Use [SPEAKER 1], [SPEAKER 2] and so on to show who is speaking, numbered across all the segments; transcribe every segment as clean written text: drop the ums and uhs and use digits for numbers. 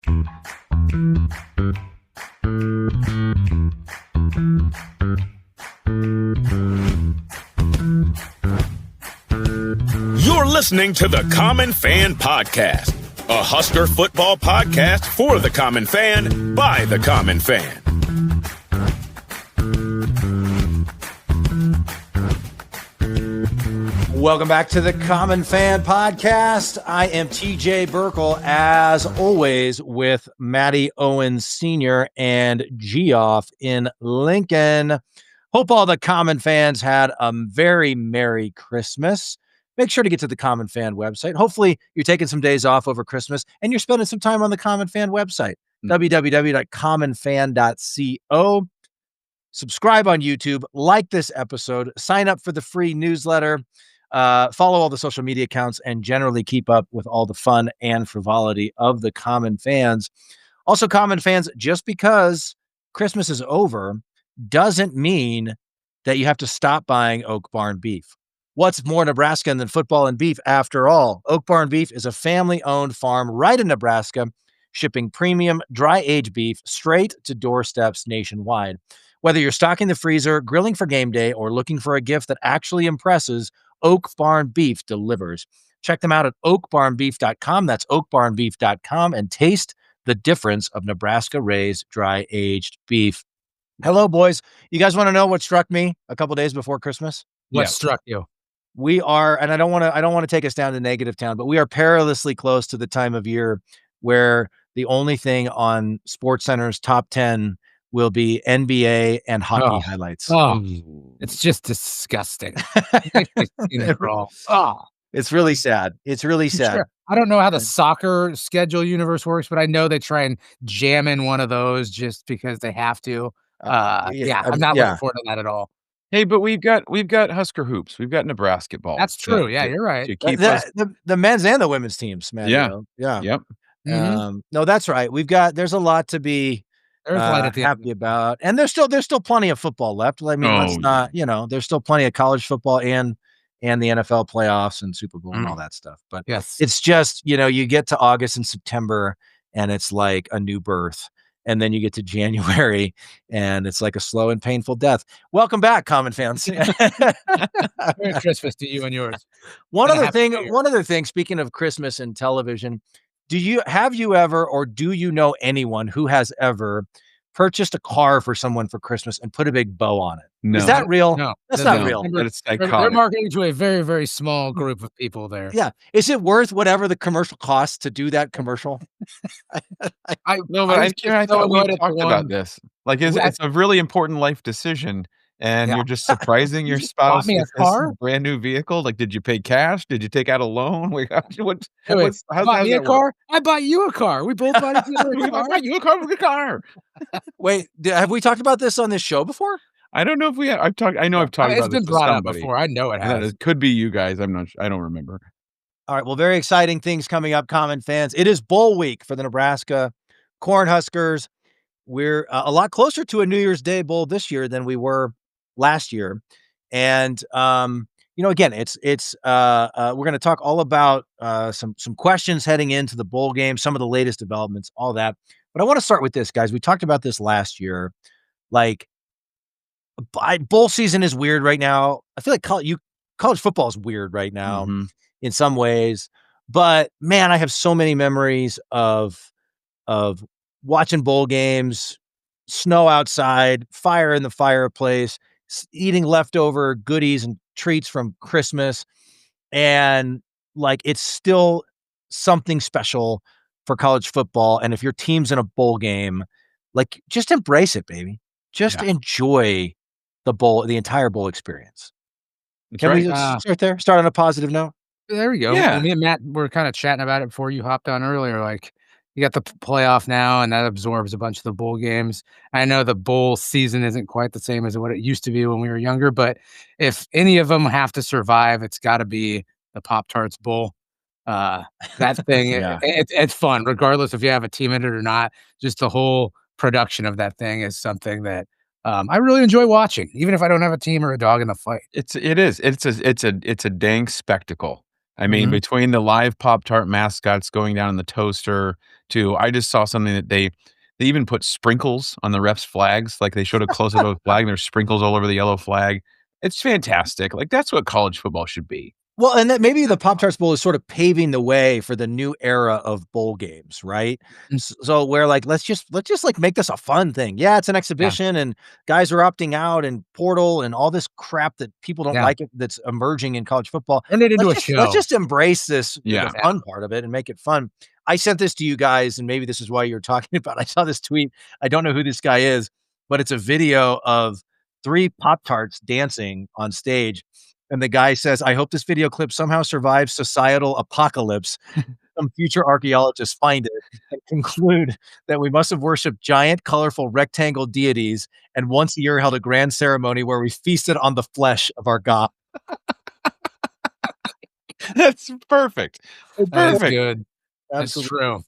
[SPEAKER 1] You're listening to the Common Fan Podcast, a Husker football podcast for the common fan, by the common fan.
[SPEAKER 2] Welcome back to the Common Fan Podcast. I am TJ Burkle, as always, with Matty Owens Sr. and Geoff in Lincoln. Hope all the Common fans had a very Merry Christmas. Make sure to get to the Common Fan website. Hopefully, you're taking some days off over Christmas and you're spending some time on the Common Fan website, www.commonfan.co. Subscribe on YouTube, like this episode, sign up for the free newsletter, follow all the social media accounts, and generally keep up with all the fun and frivolity of the Common Fans. Also, Common Fans, just because Christmas is over doesn't mean that you have to stop buying Oak Barn beef. What's more Nebraskan than football and beef, after all? Oak Barn Beef is a family-owned farm right in Nebraska, shipping premium, dry-aged beef straight to doorsteps nationwide. Whether you're stocking the freezer, grilling for game day, or looking for a gift that actually impresses, Oak Barn Beef delivers. Check them out at oakbarnbeef.com. That's oakbarnbeef.com, and taste the difference of Nebraska-raised, dry-aged beef. Hello, boys. You guys want to know what struck me a couple days before Christmas?
[SPEAKER 3] What struck you?
[SPEAKER 2] We are, and I don't want to take us down to negative town, but we are perilously close to the time of year where the only thing on SportsCenter's top 10 will be NBA and hockey highlights.
[SPEAKER 3] Oh, it's just disgusting.
[SPEAKER 2] It's really sad. It's really sad.
[SPEAKER 3] Sure. I don't know how the soccer schedule universe works, but I know they try and jam in one of those just because they have to. I'm not looking forward to that at all.
[SPEAKER 4] Hey, but we've got Husker hoops. We've got Nebraska ball.
[SPEAKER 3] That's true. You're right.
[SPEAKER 2] To keep the men's and the women's teams, man.
[SPEAKER 4] Yeah.
[SPEAKER 2] You know? Yeah.
[SPEAKER 4] Yep.
[SPEAKER 2] No, that's right. There's a lot to be happy about. And there's still plenty of football left. I mean, let's not, there's still plenty of college football and the NFL playoffs and Super Bowl and all that stuff. But it's just, you get to August and September and it's like a new birth. And then you get to January and it's like a slow and painful death. Welcome back, Common Fans.
[SPEAKER 3] Merry Christmas to you and yours.
[SPEAKER 2] One other thing, speaking of Christmas and television, have you ever, or do you know anyone who has ever purchased a car for someone for Christmas and put a big bow on it?
[SPEAKER 4] No.
[SPEAKER 2] Is that real?
[SPEAKER 3] No.
[SPEAKER 2] That's not real.
[SPEAKER 4] But it's iconic.
[SPEAKER 3] They're marketing to a very, very small group of people there.
[SPEAKER 2] Yeah. Is it worth whatever the commercial costs to do that commercial?
[SPEAKER 4] I thought we talked about this. Like, it's a really important life decision. And you're just surprising your spouse
[SPEAKER 3] with a
[SPEAKER 4] brand new vehicle. Like, did you pay cash? Did you take out a loan?
[SPEAKER 3] How's me a car? I bought you a car. We both bought each other a car.
[SPEAKER 4] I bought you a car.
[SPEAKER 2] Wait, have we talked about this on this show before?
[SPEAKER 4] I don't know if we have. I've talked about
[SPEAKER 3] it's been
[SPEAKER 4] this
[SPEAKER 3] brought
[SPEAKER 4] with
[SPEAKER 3] up
[SPEAKER 4] somebody.
[SPEAKER 3] before. I know it has.
[SPEAKER 4] It could be you guys. I'm not. I don't remember.
[SPEAKER 2] All right. Well, very exciting things coming up, Common Fans. It is bowl week for the Nebraska Cornhuskers. We're a lot closer to a New Year's Day bowl this year than we were last year. And, again, we're going to talk all about some questions heading into the bowl game, some of the latest developments, all that. But I want to start with this, guys. We talked about this last year. Like, bowl season is weird right now. I feel like college football is weird right now in some ways. But, man, I have so many memories of watching bowl games, snow outside, fire in the fireplace, eating leftover goodies and treats from Christmas. And like, it's still something special for college football. And if your team's in a bowl game, like, just embrace it, baby. Just enjoy the entire bowl experience. Can we start there? Start on a positive note?
[SPEAKER 3] There we go.
[SPEAKER 4] Yeah.
[SPEAKER 3] Me and Matt were kind of chatting about it before you hopped on earlier. Like, you got the playoff now, and that absorbs a bunch of the bowl games. I know the bowl season isn't quite the same as what it used to be when we were younger, but if any of them have to survive, it's got to be the Pop-Tarts Bowl. That thing, it's fun, regardless if you have a team in it or not. Just the whole production of that thing is something that I really enjoy watching, even if I don't have a team or a dog in the fight.
[SPEAKER 4] It's a dang spectacle. I mean, between the live Pop-Tart mascots going down in the toaster to, I just saw something that they even put sprinkles on the refs' flags. Like they showed a close-up of a flag and there's sprinkles all over the yellow flag. It's fantastic. Like that's what college football should be.
[SPEAKER 2] Well, and that maybe the Pop-Tarts Bowl is sort of paving the way for the new era of bowl games, right? So we're like, let's just like make this a fun thing. Yeah, it's an exhibition and guys are opting out and portal and all this crap that people don't like it that's emerging in college football.
[SPEAKER 3] And they didn't do a show.
[SPEAKER 2] Let's just embrace this, the fun part of it and make it fun. I sent this to you guys, and maybe this is why you're talking about. I saw this tweet. I don't know who this guy is, but it's a video of 3 Pop-Tarts dancing on stage. And the guy says, I hope this video clip somehow survives societal apocalypse. Some future archaeologists find it and conclude that we must have worshipped giant, colorful, rectangle deities and once a year held a grand ceremony where we feasted on the flesh of our god.
[SPEAKER 4] That's perfect.
[SPEAKER 3] That's good.
[SPEAKER 2] That's
[SPEAKER 3] true.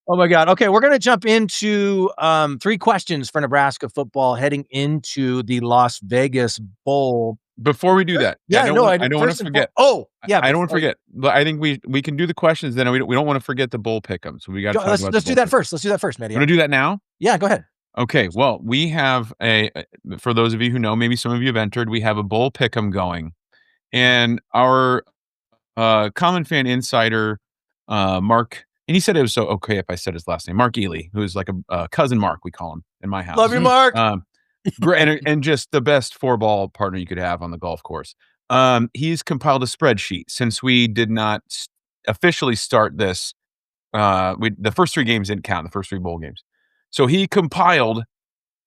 [SPEAKER 2] Oh my God. Okay, we're going to jump into 3 questions for Nebraska football heading into the Las Vegas Bowl.
[SPEAKER 4] Before we do that, I don't want to forget.
[SPEAKER 2] I don't
[SPEAKER 4] want to forget. But I think we can do the questions. Then we don't want to forget the bowl pick'em. So we got to talk about.
[SPEAKER 2] Let's do that first. Let's do that first, Maddie.
[SPEAKER 4] Want to do that now?
[SPEAKER 2] Yeah, go ahead.
[SPEAKER 4] Okay. Well, we have for those of you who know, maybe some of you have entered. We have a bowl pick'em going, and our common fan insider Mark, and he said it was so okay if I said his last name, Mark Ely, who is like a cousin Mark, we call him in my house.
[SPEAKER 2] Love you, Mark.
[SPEAKER 4] And just the best 4-ball partner you could have on the golf course. He's compiled a spreadsheet since we did not officially start this. The first 3 games didn't count, the first 3 bowl games. So he compiled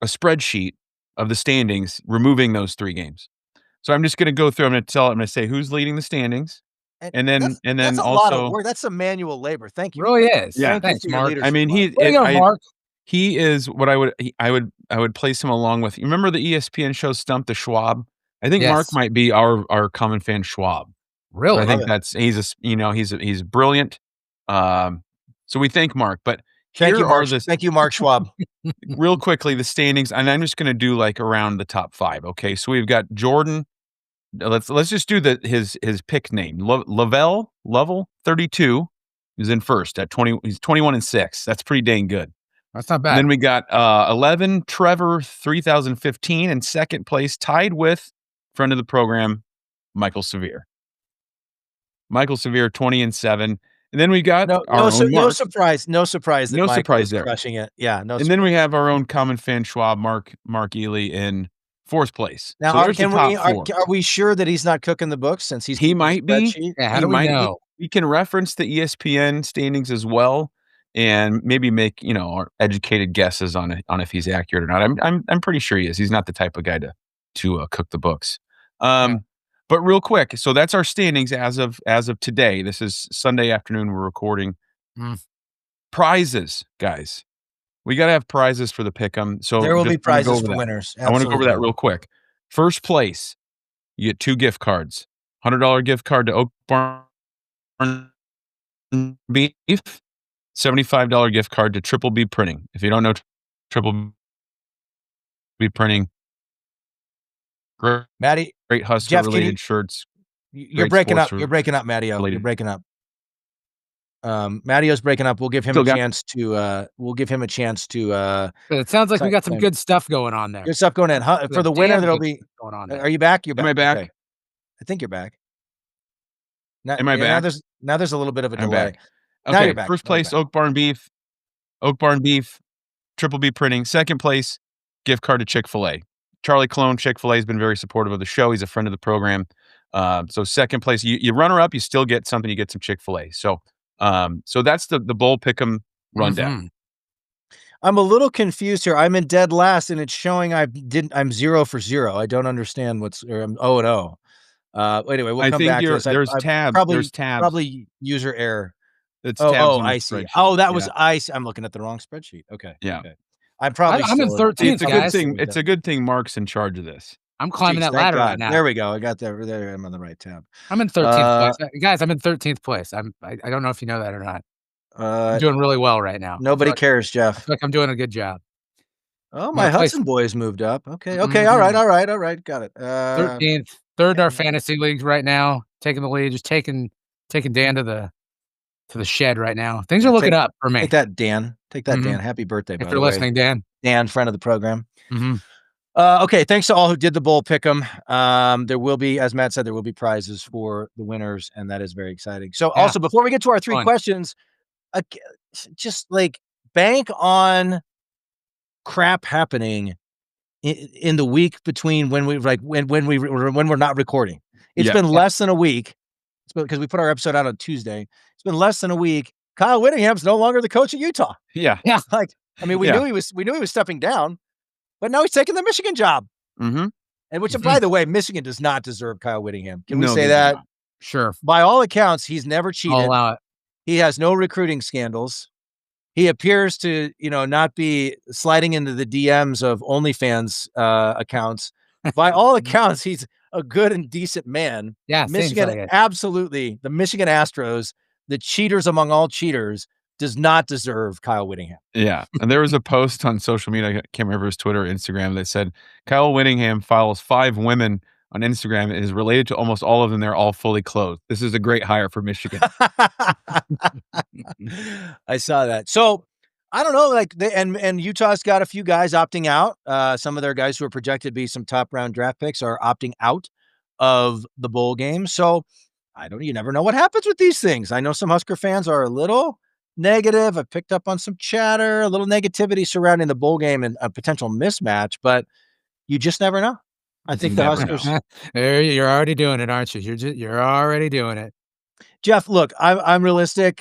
[SPEAKER 4] a spreadsheet of the standings, removing those 3 games. So I'm just going to go through. I'm going to say who's leading the standings. And then
[SPEAKER 2] that's a
[SPEAKER 4] also,
[SPEAKER 2] lot of work. That's some manual labor. Thank you.
[SPEAKER 3] Really is.
[SPEAKER 4] Yeah.
[SPEAKER 3] Thanks, Mark.
[SPEAKER 4] I mean,
[SPEAKER 3] Mark.
[SPEAKER 4] He is what I would place him along with. You remember the ESPN show Stump the Schwab? I think Mark might be our common fan Schwab.
[SPEAKER 3] Really?
[SPEAKER 4] I think he's brilliant. So we thank Mark. But
[SPEAKER 2] thank you, Mark Schwab.
[SPEAKER 4] Real quickly, the standings, and I'm just going to do like around the top 5. Okay, so we've got Jordan. Let's just do his pick name. Level 32 is in first at 20. He's 21-6. That's pretty dang good.
[SPEAKER 3] That's not bad.
[SPEAKER 4] And then we got 11, Trevor 3015 in second place, tied with friend of the program, Michael Severe. Michael Severe 20-7. And then we got
[SPEAKER 2] no surprise that Michael is
[SPEAKER 4] there,
[SPEAKER 2] crushing it. Yeah, no.
[SPEAKER 4] And then we have our own common fan Schwab, Mark Ely in 4th place.
[SPEAKER 2] Now, are we sure that he's not cooking the books since he might be?
[SPEAKER 3] Yeah, how do we know?
[SPEAKER 4] We can reference the ESPN standings as well, and maybe make our educated guesses on if he's accurate or not. I'm pretty sure he is. He's not the type of guy to cook the books. But real quick, so that's our standings as of today. This is Sunday afternoon. We're recording. Prizes, guys. We got to have prizes for the pick'em. So
[SPEAKER 2] there will be prizes for winners. Absolutely.
[SPEAKER 4] I want to go over that real quick. First place, you get 2 gift cards. $100 gift card to Oak Barn Beef. $75 gift card to Triple B Printing. If you don't know Triple B Printing, great Husker related shirts.
[SPEAKER 2] You're breaking up. You're breaking up, Mattio. You're breaking up. Mattio's breaking up. We'll give him a chance to.
[SPEAKER 3] It sounds like we got some good stuff going on there.
[SPEAKER 2] Good stuff going on. For the winner, there'll be
[SPEAKER 3] going on there.
[SPEAKER 2] Are you back? You're back.
[SPEAKER 4] Am I back?
[SPEAKER 2] Okay. I think you're back.
[SPEAKER 4] Am I back?
[SPEAKER 2] Now there's a little bit of a delay.
[SPEAKER 4] Okay.
[SPEAKER 2] Now you're back.
[SPEAKER 4] First place, Oak Barn Beef, Triple B Printing. Second place, gift card to Chick-fil-A. Charlie Cologne, Chick-fil-A has been very supportive of the show. He's a friend of the program. So second place, you runner up, you still get something. You get some Chick-fil-A. So that's the bowl pick'em rundown.
[SPEAKER 2] I'm a little confused here. I'm in dead last, and it's showing I'm 0 for 0. I don't understand I'm 0-0. Anyway, we'll come back to this.
[SPEAKER 4] There's tabs. There's tabs.
[SPEAKER 2] Probably user error.
[SPEAKER 4] It's tabs
[SPEAKER 2] I see. Oh, that was I'm looking at the wrong spreadsheet. Okay.
[SPEAKER 4] Yeah.
[SPEAKER 2] Okay. I'm in
[SPEAKER 3] 13th.
[SPEAKER 4] It's a good thing Mark's in charge of this.
[SPEAKER 3] I'm climbing that ladder right now.
[SPEAKER 2] There we go. I got there. There, I'm on the right tab.
[SPEAKER 3] I'm in 13th place. Guys, I'm in 13th place. I don't know if you know that or not. I'm doing really well right now.
[SPEAKER 2] Nobody cares, Jeff.
[SPEAKER 3] I feel like I'm doing a good job.
[SPEAKER 2] Oh, my Hudson boys moved up. Okay. All right. Got it.
[SPEAKER 3] 13th. Third in our fantasy leagues right now. taking the lead, just taking Dan to the shed right now. Things are looking up for me.
[SPEAKER 2] Take that, Dan. Take that, Dan. Happy birthday, by
[SPEAKER 3] If
[SPEAKER 2] the
[SPEAKER 3] you're
[SPEAKER 2] way.
[SPEAKER 3] listening, Dan.
[SPEAKER 2] Dan, friend of the program. Okay, thanks to all who did the bowl pick'em. There will be, as Matt said, there will be prizes for the winners, and that is very exciting. So also, before we get to our three questions, just like bank on crap happening in the week between when we're not recording. It's been less than a week. It's because we put our episode out on Tuesday. It's been less than a week. Kyle Whittingham's no longer the coach at Utah.
[SPEAKER 4] Yeah.
[SPEAKER 2] Like, I mean, we knew he was stepping down, but now he's taking the Michigan job. And which, by the way, Michigan does not deserve Kyle Whittingham. Can we say that?
[SPEAKER 3] Sure.
[SPEAKER 2] By all accounts, he's never cheated.
[SPEAKER 3] I'll allow it.
[SPEAKER 2] He has no recruiting scandals. He appears to, not be sliding into the DMs of OnlyFans accounts. By all accounts, he's a good and decent man.
[SPEAKER 3] Yeah,
[SPEAKER 2] Michigan, absolutely. The Michigan Astros, the cheaters among all cheaters, does not deserve Kyle Whittingham.
[SPEAKER 4] Yeah. And there was a post on social media, I can't remember his Twitter or Instagram, that said Kyle Whittingham follows 5 women on Instagram and is related to almost all of them. They're all fully clothed. This is a great hire for Michigan.
[SPEAKER 2] I saw that. So I don't know, like and Utah's got a few guys opting out. Some of their guys who are projected to be some top round draft picks are opting out of the bowl game. So you never know what happens with these things. I know some Husker fans are a little negative. I picked up on some chatter, a little negativity surrounding the bowl game and a potential mismatch, but you just never know. I think the Huskers.
[SPEAKER 3] You're already doing it, aren't you? You're already doing it.
[SPEAKER 2] Jeff, look, I'm realistic.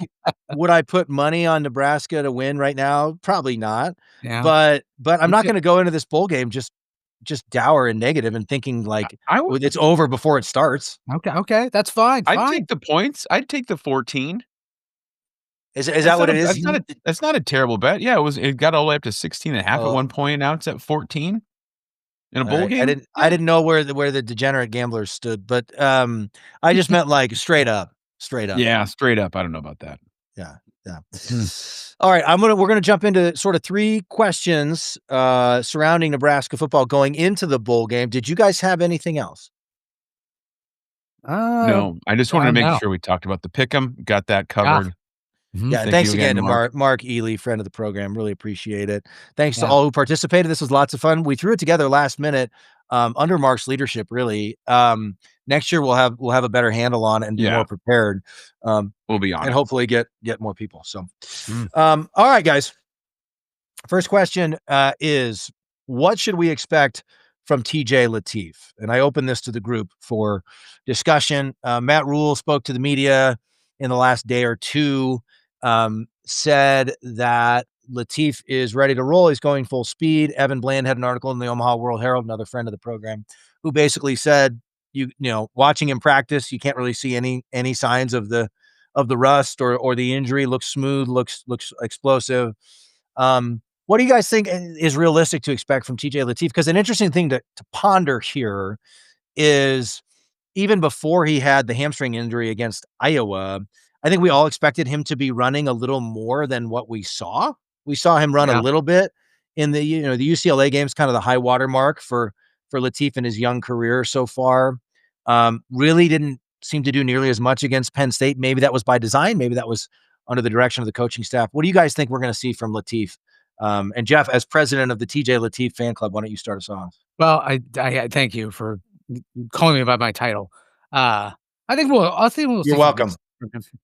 [SPEAKER 2] Would I put money on Nebraska to win right now? Probably not.
[SPEAKER 3] Yeah.
[SPEAKER 2] But I'm not going to go into this bowl game just dour and negative and thinking like it's over before it starts.
[SPEAKER 3] Okay, that's fine.
[SPEAKER 4] I'd take the points. I'd take the 14.
[SPEAKER 2] Is that what it is?
[SPEAKER 4] That's not a terrible bet. Yeah, it got all the way up to 16.5 at one point. Now it's at 14 in a bowl game.
[SPEAKER 2] I didn't know where the degenerate gamblers stood, but I just meant like straight up.
[SPEAKER 4] Yeah, straight up. I don't know about that.
[SPEAKER 2] Yeah. All right, we're gonna jump into sort of 3 questions surrounding Nebraska football going into the bowl game. Did you guys have anything else?
[SPEAKER 4] No, I just wanted to make sure we talked about the pick'em, got that covered.
[SPEAKER 2] Yeah, thanks again to Mark Ely, friend of the program. Really appreciate it. Thanks to all who participated. This was lots of fun. We threw it together last minute under Mark's leadership, really. Next year we'll have a better handle on it and be more prepared.
[SPEAKER 4] We'll be on
[SPEAKER 2] and hopefully get more people. So, all right, guys. First question is, what should we expect from TJ Lateef? And I open this to the group for discussion. Matt Rhule spoke to the media in the last day or two, said that Lateef is ready to roll. He's going full speed. Evan Bland had an article in the Omaha World Herald, another friend of the program, who basically said, you know, watching him practice, you can't really see any signs of the rust or the injury. Looks smooth, looks explosive. What do you guys think is realistic to expect from TJ Lateef? Because an interesting thing to ponder here is, even before he had the hamstring injury against Iowa, I think we all expected him to be running a little more than what we saw. We saw him run a little bit in the UCLA games, kind of the high water mark for Lateef in his young career so far. Really didn't seem to do nearly as much against Penn State. Maybe that was by design. Maybe that was under the direction of the coaching staff. What do you guys think we're going to see from Lateef? And Jeff, as president of the TJ Lateef fan club, why don't you start us off?
[SPEAKER 3] Well, I thank you for calling me by my title. I think we'll
[SPEAKER 2] You're welcome.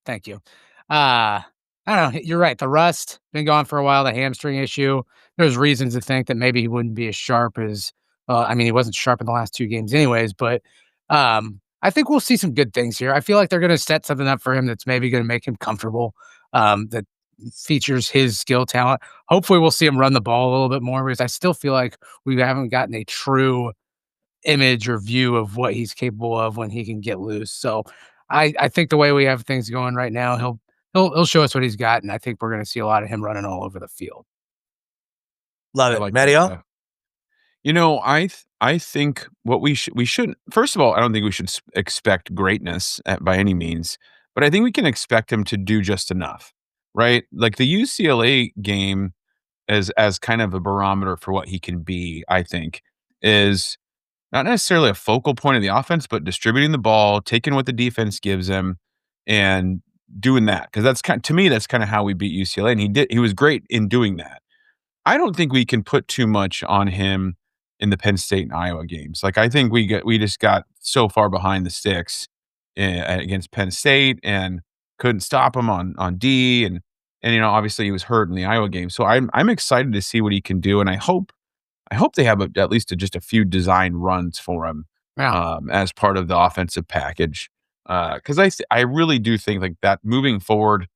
[SPEAKER 3] Thank you. I don't know. You're right. The rust been gone for a while. The hamstring issue. There's reasons to think that maybe he wouldn't be as sharp as. He wasn't sharp in the last 2 games, anyways. But I think we'll see some good things here. I feel like they're going to set something up for him that's maybe going to make him comfortable. That features his skill talent. Hopefully, we'll see him run the ball a little bit more, because I still feel like we haven't gotten a true image or view of what he's capable of when he can get loose. So I think the way we have things going right now, he'll show us what he's got, and I think we're going to see a lot of him running all over the field.
[SPEAKER 2] Love it. Mario?
[SPEAKER 4] I think what we should, first of all, I don't think we should expect greatness by any means, but I think we can expect him to do just enough, right? Like the UCLA game as kind of a barometer for what he can be, I think, is not necessarily a focal point of the offense, but distributing the ball, taking what the defense gives him, and doing that. Because to me, that's kind of how we beat UCLA, and he was great in doing that. I don't think we can put too much on him in the Penn State and Iowa games. Like, I think we just got so far behind the sticks against Penn State and couldn't stop him on D, and obviously he was hurt in the Iowa game. So I'm excited to see what he can do, and I hope they have at least just a few design runs for him as part of the offensive package. Because I really do think like that moving forward.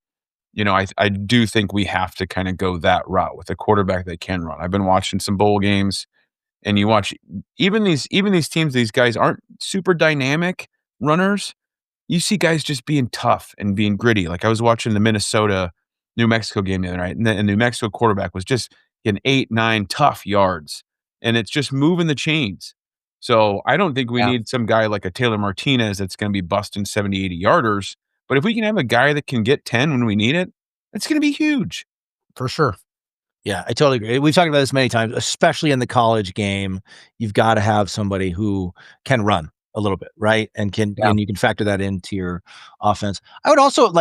[SPEAKER 4] I do think we have to kind of go that route with a quarterback that can run. I've been watching some bowl games, and you watch even these teams. These guys aren't super dynamic runners. You see guys just being tough and being gritty. Like I was watching the Minnesota New Mexico game the other night, and the New Mexico quarterback was just getting 8, 9 tough yards, and it's just moving the chains. So I don't think we need some guy like a Taylor Martinez that's going to be busting 70, 80 yarders. But if we can have a guy that can get 10 when we need it, it's going to be huge.
[SPEAKER 3] For sure.
[SPEAKER 2] Yeah, I totally agree. We've talked about this many times, especially in the college game. You've got to have somebody who can run a little bit, right? And and you can factor that into your offense. I would also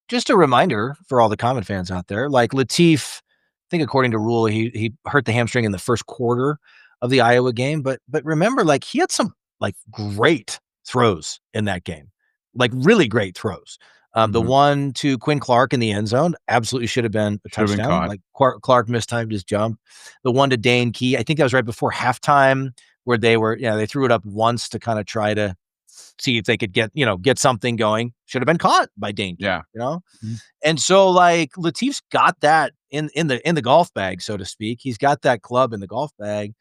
[SPEAKER 2] just a reminder for all the Common fans out there, like Lateef, I think according to Rhule, he hurt the hamstring in the first quarter of the Iowa game. But remember, he had some great throws in that game. Really great throws. The one to Quinn Clark in the end zone absolutely should have been a touchdown. Clark mistimed his jump. The one to Dane Key, I think that was right before halftime, where they threw it up once to kind of try to see if they could get something going. Should have been caught by Dane Key.
[SPEAKER 4] Yeah.
[SPEAKER 2] And so Lateef's got that in the golf bag, so to speak. He's got that club in the golf bag.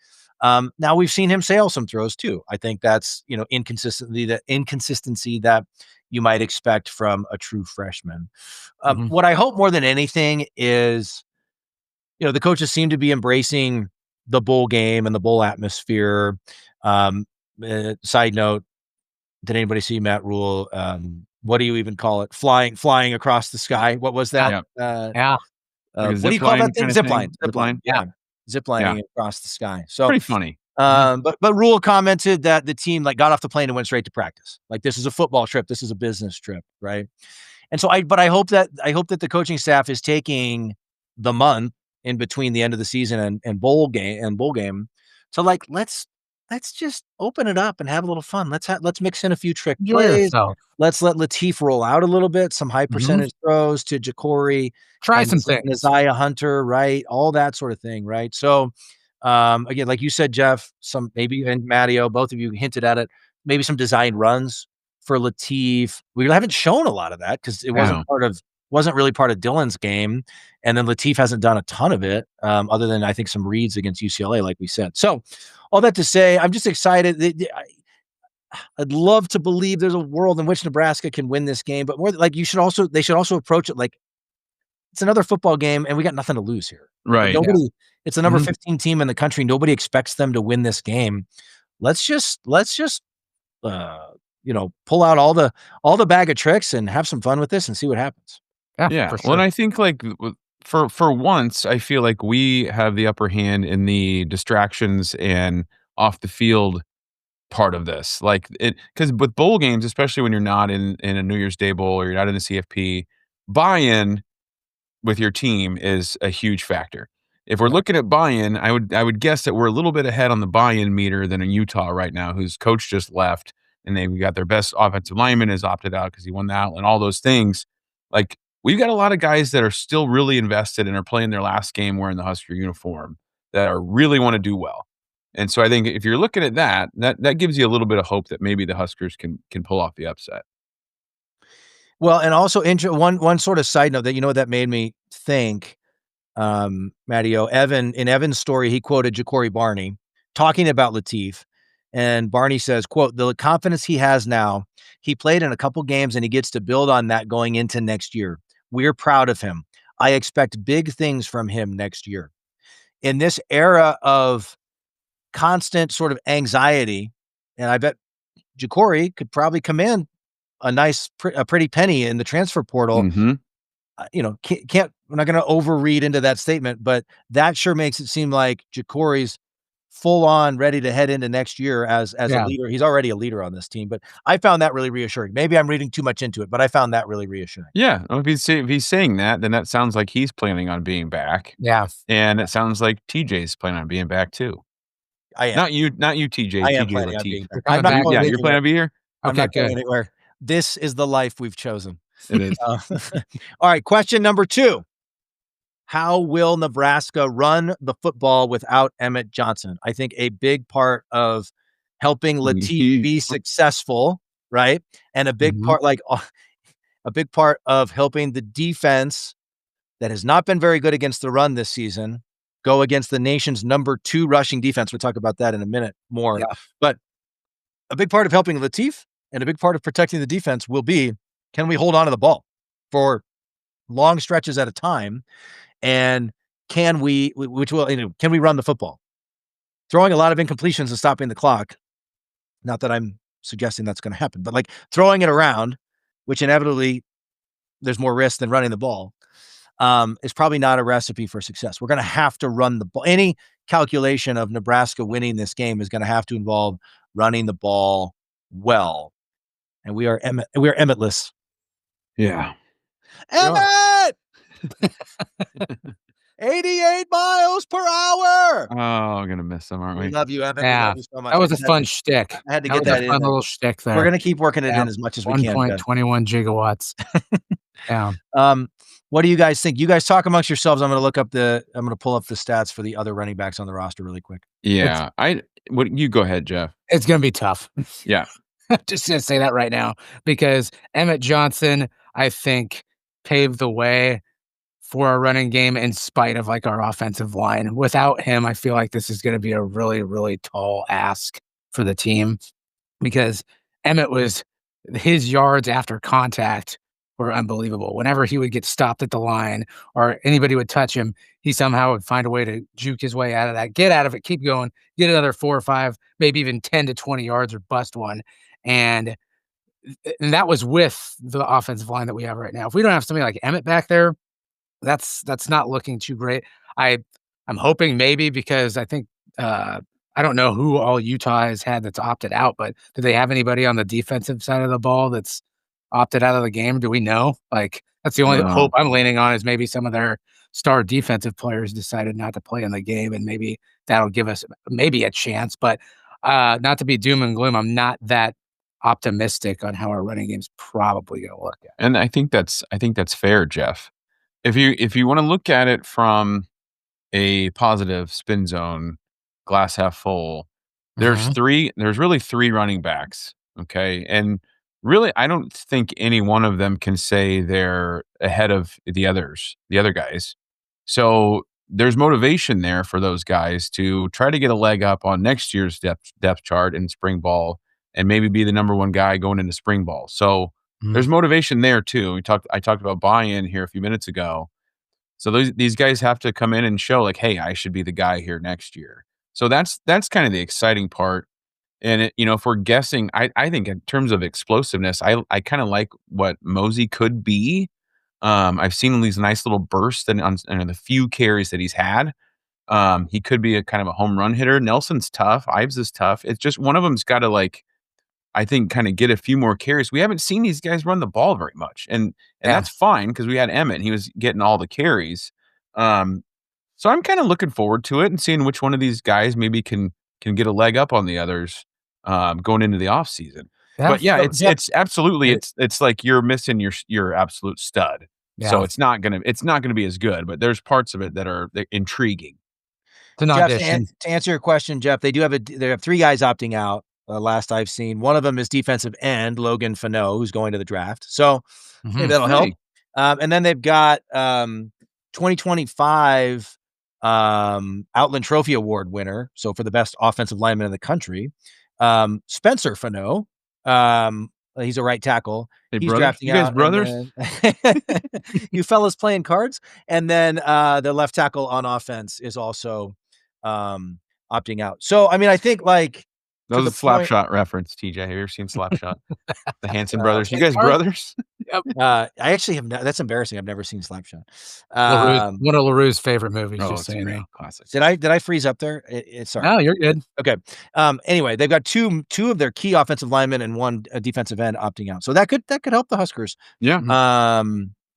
[SPEAKER 2] Now we've seen him sail some throws too. I think that's, inconsistency that you might expect from a true freshman. What I hope more than anything is, the coaches seem to be embracing the bowl game and the bowl atmosphere. Side note, did anybody see Matt Rhule? What do you even call it? Flying across the sky. What was that? What do you call that thing? Zip line. Yeah. Ziplining across the sky. So
[SPEAKER 4] pretty funny.
[SPEAKER 2] But Rhule commented that the team got off the plane and went straight to practice. This is a football trip. This is a business trip, right? And so I hope that the coaching staff is taking the month in between the end of the season and bowl game to let's just open it up and have a little fun. Let's mix in a few trick plays. Let's let Lateef roll out a little bit, some high percentage throws to Ja'Cory.
[SPEAKER 3] Try some things.
[SPEAKER 2] Isaiah Hunter, right? All that sort of thing, right? So, again, like you said, Jeff, and Matteo, both of you hinted at it, maybe some design runs for Lateef. We haven't shown a lot of that because it wasn't really part of Dylan's game. And then Lateef hasn't done a ton of it, other than I think some reads against UCLA, like we said. So all that to say, I'm just excited. I'd love to believe there's a world in which Nebraska can win this game, but more they should also approach it like it's another football game and we got nothing to lose here.
[SPEAKER 4] Right.
[SPEAKER 2] It's the number 15 team in the country. Nobody expects them to win this game. Let's just pull out all the bag of tricks and have some fun with this and see what happens.
[SPEAKER 4] Yeah. For sure. Well, and I think for once, I feel like we have the upper hand in the distractions and off the field part of this. Because with bowl games, especially when you're not in a New Year's Day bowl or you're not in the CFP, buy-in with your team is a huge factor. If we're looking at buy-in, I would guess that we're a little bit ahead on the buy-in meter than in Utah right now, whose coach just left, and we got their best offensive lineman has opted out because he won the Outland, all those things. We've got a lot of guys that are still really invested and are playing their last game wearing the Husker uniform that really want to do well. And so I think if you're looking at that gives you a little bit of hope that maybe the Huskers can pull off the upset.
[SPEAKER 2] Well, and also one sort of side note that made me think, Matteo, in Evan's story, he quoted Ja'Cory Barney talking about Lateef, and Barney says, quote, "The confidence he has now, he played in a couple games and he gets to build on that going into next year. We're proud of him. I expect big things from him next year." In this era of constant sort of anxiety, and I bet Ja'Cory could probably command a pretty penny in the transfer portal. We're not going to overread into that statement, but that sure makes it seem like Ja'Cory's full on ready to head into next year as a
[SPEAKER 3] Yeah.
[SPEAKER 2] leader. He's already a leader on this team, but I found that really reassuring. Maybe I'm reading too much into it, but I found that really reassuring.
[SPEAKER 4] Yeah, if he's saying that, then that sounds like he's planning on being back,
[SPEAKER 3] Yeah.
[SPEAKER 4] and it sounds like TJ's planning on being back too.
[SPEAKER 2] I am.
[SPEAKER 4] Not you, TJ.
[SPEAKER 2] I am
[SPEAKER 4] TJ
[SPEAKER 2] planning on
[SPEAKER 4] Lateef.
[SPEAKER 2] being back.
[SPEAKER 3] You're
[SPEAKER 2] I'm not
[SPEAKER 3] coming back?
[SPEAKER 2] going
[SPEAKER 4] Yeah, you're
[SPEAKER 2] anywhere.
[SPEAKER 4] planning to be here.
[SPEAKER 2] I'm
[SPEAKER 3] Okay,
[SPEAKER 2] not going
[SPEAKER 3] good.
[SPEAKER 2] anywhere. This is the life we've chosen.
[SPEAKER 4] It is.
[SPEAKER 2] All right, question number 2. How will Nebraska run the football without Emmett Johnson? I think a big part of helping Lateef be successful, right? And a big
[SPEAKER 3] Mhm.
[SPEAKER 2] part, a big part of helping the defense that has not been very good against the run this season go against the nation's number 2 rushing defense. We'll talk about that in a minute more.
[SPEAKER 3] Yeah.
[SPEAKER 2] But a big part of helping Lateef and a big part of protecting the defense will be, can we hold on to the ball for long stretches at a time? And can we run the football? Throwing a lot of incompletions and stopping the clock. Not that I'm suggesting that's going to happen, but throwing it around, which inevitably there's more risk than running the ball, is probably not a recipe for success. We're going to have to run the ball. Any calculation of Nebraska winning this game is going to have to involve running the ball well. And we are Emmettless.
[SPEAKER 4] Yeah.
[SPEAKER 2] Emmett! 88 miles per hour.
[SPEAKER 4] Oh, I'm gonna miss them, aren't
[SPEAKER 2] We
[SPEAKER 4] we?
[SPEAKER 2] love you, Evan.
[SPEAKER 3] Yeah.
[SPEAKER 2] We love you so much.
[SPEAKER 3] That was a fun shtick.
[SPEAKER 2] I had to
[SPEAKER 3] That
[SPEAKER 2] get
[SPEAKER 3] was
[SPEAKER 2] that
[SPEAKER 3] a
[SPEAKER 2] in
[SPEAKER 3] fun
[SPEAKER 2] there.
[SPEAKER 3] little shtick there.
[SPEAKER 2] We're going to keep working it
[SPEAKER 3] Yeah.
[SPEAKER 2] in as much as we can.
[SPEAKER 3] 1.21 gigawatts. Yeah.
[SPEAKER 2] What do you guys think? You guys talk amongst yourselves. I'm going to pull up the stats for the other running backs on the roster really quick.
[SPEAKER 4] Yeah. You go ahead, Jeff.
[SPEAKER 3] It's going to be tough.
[SPEAKER 4] Yeah.
[SPEAKER 3] I'm just going to say that right now because Emmett Johnson, I think, paved the way for our running game in spite of our offensive line. Without him, I feel like this is going to be a really, really tall ask for the team because his yards after contact were unbelievable. Whenever he would get stopped at the line or anybody would touch him, he somehow would find a way to juke his way out of that, get out of it, keep going, get another 4 or 5, maybe even 10 to 20 yards or bust one. And that was with the offensive line that we have right now. If we don't have somebody like Emmett back there, that's not looking too great. I'm hoping maybe because I think I don't know who all Utah has had that's opted out, but do they have anybody on the defensive side of the ball that's opted out of the game? Do we know? That's the only hope I'm leaning on is maybe some of their star defensive players decided not to play in the game, and maybe that'll give us maybe a chance. But not to be doom and gloom, I'm not that optimistic on how our running game's probably going to look at.
[SPEAKER 4] And I think that's fair, Jeff. If you want to look at it from a positive spin zone, glass half full, there's really 3 running backs. Okay. And really, I don't think any one of them can say they're ahead of the other guys. So there's motivation there for those guys to try to get a leg up on next year's depth chart in spring ball and maybe be the number 1 guy going into spring ball. So there's motivation there too. I talked about buy-in here a few minutes ago. So these guys have to come in and show hey, I should be the guy here next year. So that's kind of the exciting part. And if we're guessing, I think in terms of explosiveness, I kind of like what Mosey could be. I've seen these nice little bursts and on the few carries that he's had. He could be a kind of a home run hitter. Nelson's tough. Ives is tough. It's just one of them's got to I think kind of get a few more carries. We haven't seen these guys run the ball very much. And that's fine because we had Emmett and he was getting all the carries. So I'm kind of looking forward to it and seeing which one of these guys maybe can get a leg up on the others going into the off season. But yeah, it's absolutely it's like you're missing your absolute stud.
[SPEAKER 3] Yeah.
[SPEAKER 4] So it's not gonna be as good, but there's parts of it that are intriguing.
[SPEAKER 2] Jeff, to answer your question, Jeff, they have 3 guys opting out. Last I've seen, one of them is defensive end Logan Fano, who's going to the draft. So maybe that'll help. And then they've got 2025 Outland Trophy Award winner. So for the best offensive lineman in the country, Spencer Fano. He's a right tackle.
[SPEAKER 4] Hey,
[SPEAKER 2] he's
[SPEAKER 4] brother.
[SPEAKER 2] drafting
[SPEAKER 4] you guys
[SPEAKER 2] out.
[SPEAKER 4] brothers?
[SPEAKER 2] You fellas playing cards. And then the left tackle on offense is also opting out. So I mean, I think
[SPEAKER 4] That was a Slapshot reference, TJ. Have you ever seen Slapshot? The Hanson brothers. You guys brothers?
[SPEAKER 3] Yep.
[SPEAKER 2] I actually have. That's embarrassing. I've never seen Slapshot.
[SPEAKER 3] One of LaRue's favorite movies.
[SPEAKER 4] Oh,
[SPEAKER 3] Just
[SPEAKER 4] it's a
[SPEAKER 3] saying.
[SPEAKER 4] great classic.
[SPEAKER 2] Did I freeze up there? Sorry.
[SPEAKER 3] No, you're good.
[SPEAKER 2] Okay. Anyway, they've got two of their key offensive linemen and one defensive end opting out, so that could help the Huskers.
[SPEAKER 4] Yeah.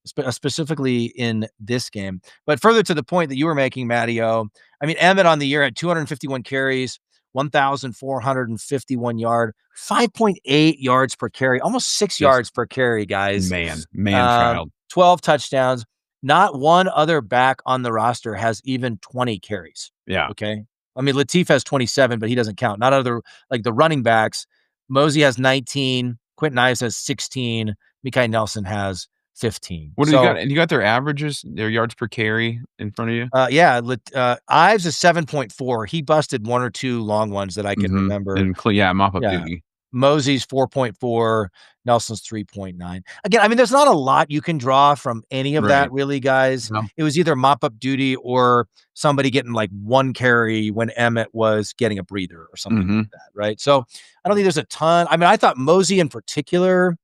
[SPEAKER 2] Specifically in this game. But further to the point that you were making, Matteo, I mean, Emmett on the year had 251 carries, 1,451 yard, 5.8 yards per carry, almost 6 yards per carry, guys.
[SPEAKER 4] Man, child.
[SPEAKER 2] 12 touchdowns. Not one other back on the roster has even 20 carries.
[SPEAKER 4] Yeah.
[SPEAKER 2] Okay. I mean, Lateef has 27, but he doesn't count. Not other, like the running backs. Mosey has 19. Quentin Ives has 16. Mekhi Nelson has 15.
[SPEAKER 4] What do you got? And you got their averages, their yards per carry in front of you?
[SPEAKER 2] Ives is 7.4. He busted one or two long ones that I can remember.
[SPEAKER 4] And mop-up duty.
[SPEAKER 2] Mosey's 4.4. Nelson's 3.9. Again, I mean, there's not a lot you can draw from any of that, really, guys.
[SPEAKER 3] No.
[SPEAKER 2] It was either mop-up duty or somebody getting like one carry when Emmett was getting a breather or something like that, right? So I don't think there's a ton. I mean, I thought Mosey in particular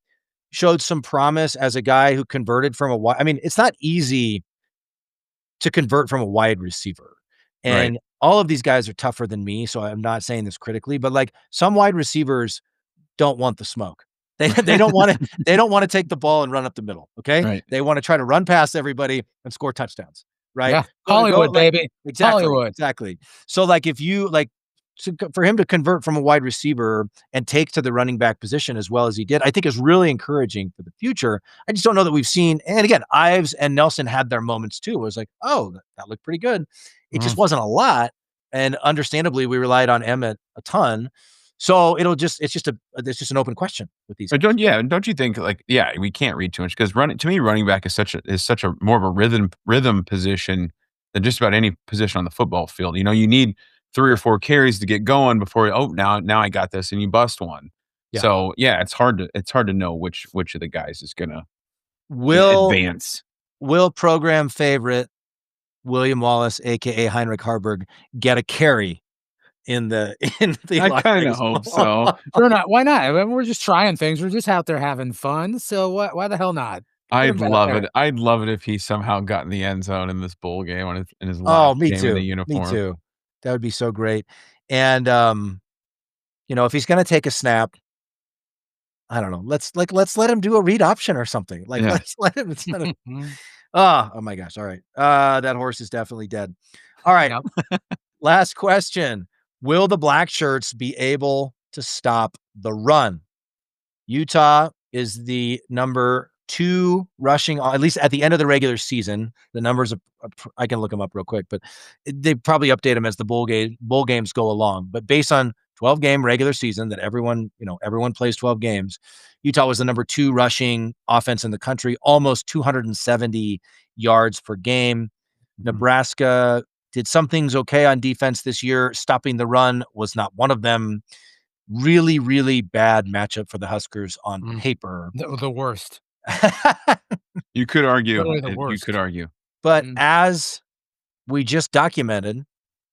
[SPEAKER 2] showed some promise as a guy who converted from a wide. I mean, it's not easy to convert from a wide receiver. And all of these guys are tougher than me, so I'm not saying this critically, but like some wide receivers don't want the smoke. They don't want to they don't want to take the ball and run up the middle, okay?
[SPEAKER 4] Right.
[SPEAKER 2] They want to try to run past everybody and score touchdowns, right?
[SPEAKER 3] Yeah. Hollywood, baby.
[SPEAKER 2] Exactly.
[SPEAKER 3] Hollywood.
[SPEAKER 2] Exactly. So like if you like for him to convert from a wide receiver and take to the running back position as well as he did, I think is really encouraging for the future. I just don't know that we've seen, and again, Ives and Nelson had their moments too. It was like, oh, that looked pretty good. It just wasn't a lot. And understandably, we relied on Emmett a ton. So it's just an open question with these.
[SPEAKER 4] But don't you think we can't read too much because running back is such a more of a rhythm position than just about any position on the football field. You know, you need 3 or 4 carries to get going before now I got this and you bust one. Yeah. So it's hard to know which of the guys is gonna advance.
[SPEAKER 2] Will program favorite William Wallace, aka Heinrich Harburg, get a carry in the
[SPEAKER 4] I kind of hope so.
[SPEAKER 3] Why not? I mean, we're just trying things. We're just out there having fun. So why the hell not?
[SPEAKER 4] I'd love it. I'd love it if he somehow got in the end zone in this bowl game in his last game in the uniform.
[SPEAKER 2] Me too. That would be so great. And if he's going to take a snap, I don't know. Let's let him do a read option or something. Let's let him instead of oh my gosh. All right. That horse is definitely dead. All right. Yep. Last question. Will the Black Shirts be able to stop the run? Utah is the number 2 rushing, at least at the end of the regular season. The numbers, I can look them up real quick, but they probably update them as the bowl games go along. But based on 12-game regular season that everyone plays 12 games, Utah was the number 2 rushing offense in the country, almost 270 yards per game. Nebraska did some things okay on defense this year. Stopping the run was not one of them. Really, really bad matchup for the Huskers on paper.
[SPEAKER 3] The worst.
[SPEAKER 4] You could argue.
[SPEAKER 3] You
[SPEAKER 4] could argue.
[SPEAKER 2] But as we just documented,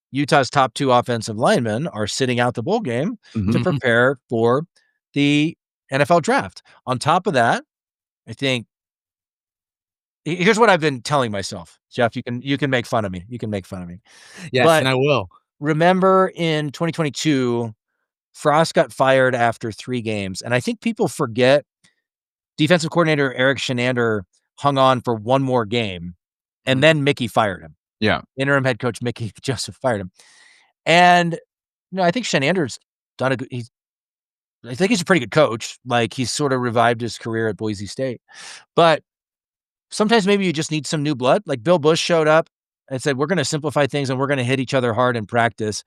[SPEAKER 2] Utah's top 2 offensive linemen are sitting out the bowl game to prepare for the NFL draft. On top of that, I think here's what I've been telling myself, Jeff. You can make fun of me. You can make fun of me.
[SPEAKER 3] Yes, and I will.
[SPEAKER 2] Remember in 2022, Frost got fired after 3 games, and I think people forget defensive coordinator Eric Shenander hung on for one more game, and then Mickey fired him.
[SPEAKER 4] Yeah,
[SPEAKER 2] interim head coach Mickey Joseph fired him, and I think Shenander's done I think he's a pretty good coach. Like he's sort of revived his career at Boise State, but sometimes maybe you just need some new blood. Like Bill Bush showed up and said, we're going to simplify things and we're going to hit each other hard in practice.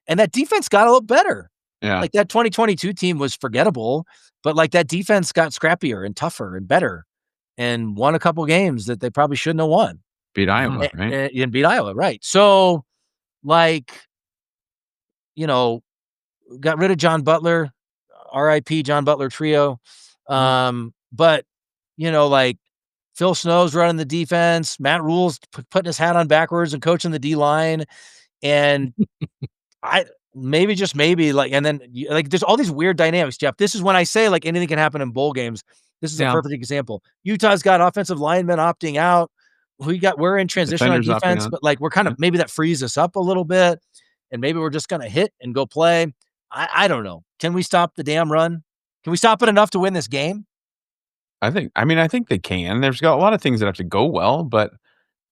[SPEAKER 2] And that defense got a little better.
[SPEAKER 4] Yeah.
[SPEAKER 2] Like that 2022 team was forgettable, but like that defense got scrappier and tougher and better and won a couple games that they probably shouldn't have won.
[SPEAKER 4] Beat Iowa, right?
[SPEAKER 2] And beat Iowa, right. So got rid of John Butler, RIP John Butler trio. But Phil Snow's running the defense. Matt Rhule's putting his hat on backwards and coaching the D line. And maybe, just maybe, like, and then like there's all these weird dynamics, Jeff. This is when I say like anything can happen in bowl games. This is a perfect example. Utah's got offensive linemen opting out. We're in transition on defense, but like we're kind of, maybe that frees us up a little bit, and maybe we're just gonna hit and go play. I don't know. Can we stop the damn run? Can we stop it enough to win this game?
[SPEAKER 4] I think they can. There's got a lot of things that have to go well, but